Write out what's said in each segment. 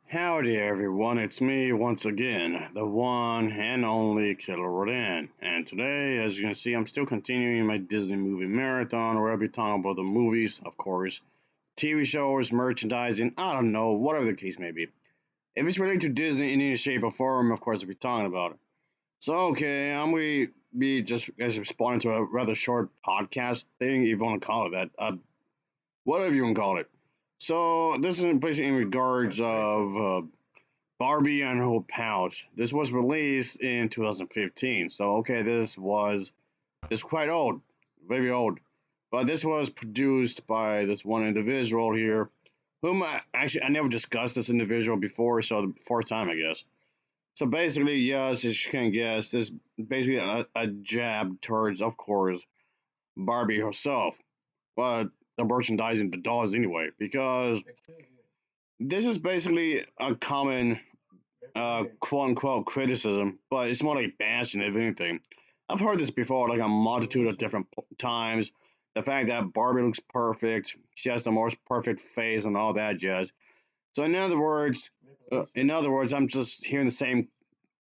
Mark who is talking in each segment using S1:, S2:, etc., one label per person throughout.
S1: Howdy everyone, it's me once again, the one and only Killer Rodan. And today, as you can see, I'm still continuing my Disney movie marathon where I'll be talking about the movies, of course, TV shows, merchandising, I don't know, whatever the case may be. If it's related to Disney in any shape or form, of course I'll be talking about it. So, okay, I'm going to be just as responding to a rather short podcast thing, if you want to call it that. Whatever you want to call it. So, this is basically in regards of Barbie and Her Pouch. This was released in 2015. So okay, this quite old, very old. But this was produced by this one individual here, whom I never discussed this individual before, so the fourth time I guess. So basically, yes, as you can guess, this basically a jab towards, of course, Barbie herself, but the merchandising the dolls anyway, because this is basically a common quote unquote criticism, but it's more like bashing if anything. I've heard this before, like a multitude of different times. The fact that Barbie looks perfect, she has the most perfect face and all that jazz. So in other words, I'm just hearing the same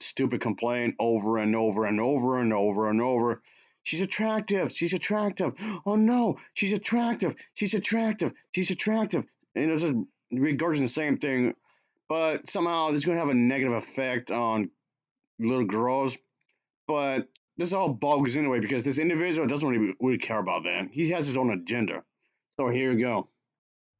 S1: stupid complaint over and over and over and over and over. She's attractive. She's attractive. Oh no, she's attractive. She's attractive. She's attractive. And it's just regurgitating the same thing, but somehow it's going to have a negative effect on little girls. But this all bogus anyway because this individual doesn't really care about that. He has his own agenda. So here you go.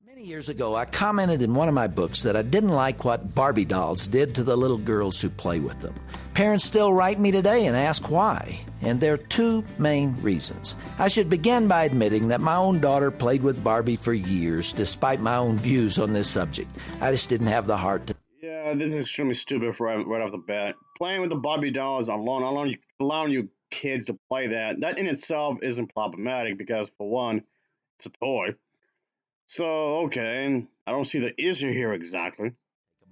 S2: Many years ago, I commented in one of my books that I didn't like what Barbie dolls did to the little girls who play with them. Parents still write me today and ask why, and there are two main reasons. I should begin by admitting that my own daughter played with Barbie for years, despite my own views on this subject. I just didn't have the heart to.
S1: Yeah, this is extremely stupid for right off the bat. Playing with the Barbie dolls allowing you kids to play that in itself isn't problematic because for one, it's a toy. So okay, I don't see the issue here exactly.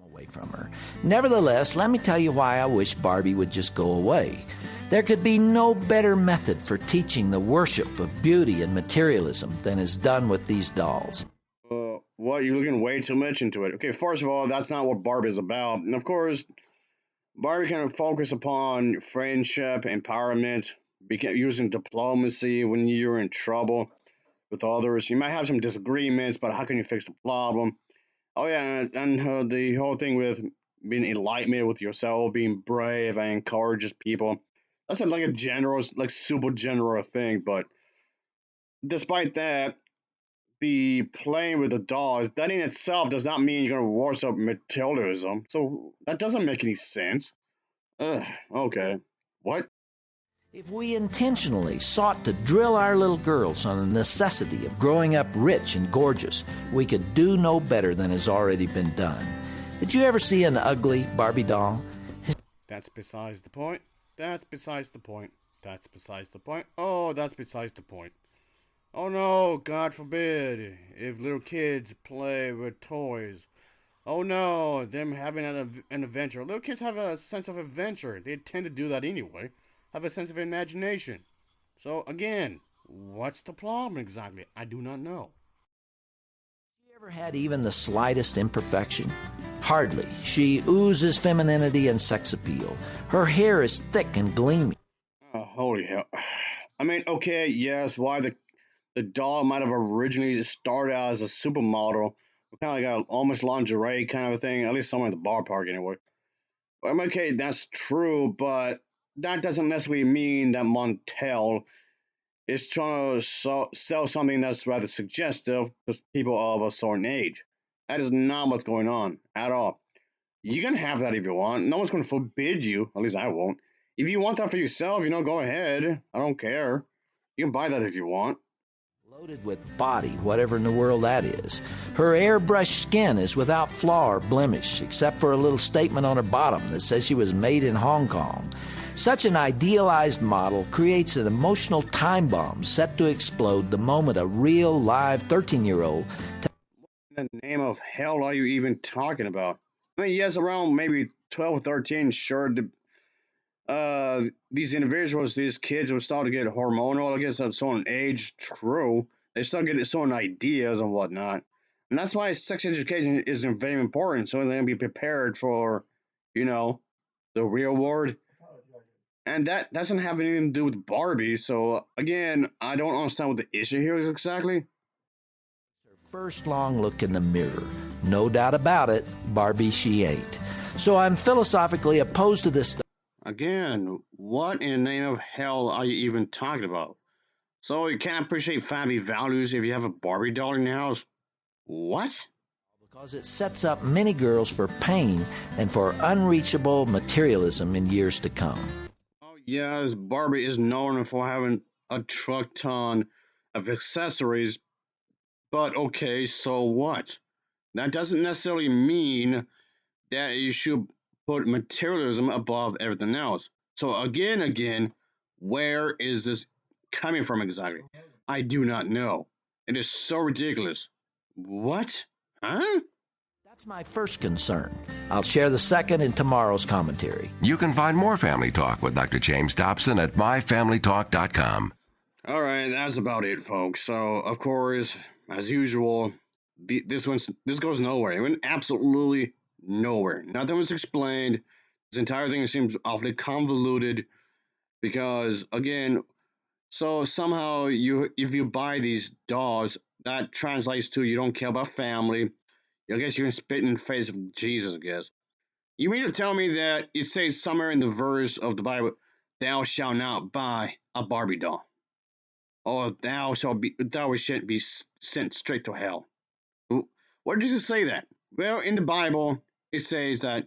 S2: Away from her. Nevertheless, let me tell you why I wish Barbie would just go away. There could be no better method for teaching the worship of beauty and materialism than is done with these dolls.
S1: What, you're looking way too much into it. Okay, first of all, that's not what Barbie is about. And of course, Barbie kind of focus upon friendship, empowerment, using diplomacy when you're in trouble with others. You might have some disagreements, but how can you fix the problem? Oh yeah, and the whole thing with being enlightenment with yourself, being brave, and encourages people. That's like a general, like super general thing. But despite that, the playing with the dolls, that in itself does not mean you're gonna worship materialism. So that doesn't make any sense. Ugh, okay. What?
S2: If we intentionally sought to drill our little girls on the necessity of growing up rich and gorgeous, we could do no better than has already been done. Did you ever see an ugly Barbie doll?
S1: That's besides the point. That's besides the point. That's besides the point. Oh, that's besides the point. Oh no, God forbid, if little kids play with toys. Oh no, them having an adventure. Little kids have a sense of adventure. They tend to do that anyway. Have a sense of imagination. So again, what's the problem exactly? I do not know.
S2: Have you ever had even the slightest imperfection? Hardly. She oozes femininity and sex appeal. Her hair is thick and gleaming.
S1: Oh, holy hell. I mean, okay, yes, why the doll might have originally started out as a supermodel, kind of like a almost lingerie kind of a thing, at least somewhere in the ballpark anyway. I'm okay, that's true, but that doesn't necessarily mean that Montel is trying to sell something that's rather suggestive to people of a certain age. That is not what's going on at all. You can have that if you want. No one's going to forbid you. At least I won't. If you want that for yourself, go ahead. I don't care. You can buy that if you want.
S2: Loaded with body, whatever in the world that is. Her airbrushed skin is without flaw or blemish, except for a little statement on her bottom that says she was made in Hong Kong. Such an idealized model creates an emotional time bomb set to explode the moment a real, live 13-year-old.
S1: What in the name of hell are you even talking about? I mean, yes, around maybe 12 or 13, sure, these individuals, these kids would start to get hormonal, I guess, at a certain age, true. They start getting certain ideas and whatnot. And that's why sex education is very important, so they can be prepared for, you know, the real world. And that doesn't have anything to do with Barbie. So again, I don't understand what the issue here is exactly.
S2: First long look in the mirror. No doubt about it, Barbie she ain't. So I'm philosophically opposed to this.
S1: Again, what in the name of hell are you even talking about? So you can't appreciate family values if you have a Barbie doll in your house? What?
S2: Because it sets up many girls for pain and for unreachable materialism in years to come.
S1: Oh yes, Barbie is known for having a truck ton of accessories, but okay, so what? That doesn't necessarily mean that you should put materialism above everything else. So again, where is this coming from exactly? I do not know. It is so ridiculous. What? Huh?
S2: That's my first concern. I'll share the second in tomorrow's commentary.
S3: You can find more Family Talk with Dr. James Dobson at myfamilytalk.com.
S1: All right, that's about it, folks. So, of course, as usual, this goes nowhere. It went absolutely nowhere. Nothing was explained. This entire thing seems awfully convoluted because, again, so somehow if you buy these dolls, that translates to you don't care about family. I guess you can spit in the face of Jesus. I guess you mean to tell me that it says somewhere in the verse of the Bible, "Thou shalt not buy a Barbie doll." Or thou shalt be sent straight to hell. Where does it say that? Well, in the Bible, it says that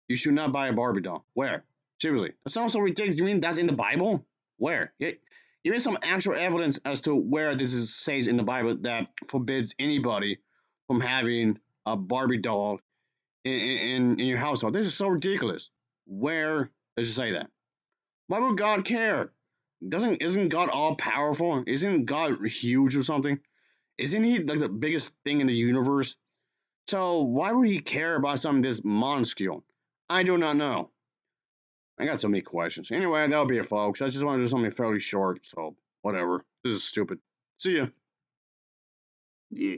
S1: you should not buy a Barbie doll. Where? Seriously, that sounds so ridiculous. You mean that's in the Bible? Where? Give me some actual evidence as to where says in the Bible that forbids anybody from having a Barbie doll in your household. This is so ridiculous. Where does it say that? Why would God care? Doesn't isn't God all powerful? Isn't God huge or something? Isn't he like the biggest thing in the universe? So why would he care about something this minuscule? I do not know. I got so many questions. Anyway, that'll be it, folks. I just wanted to do something fairly short, so whatever. This is stupid. See ya. Yeah.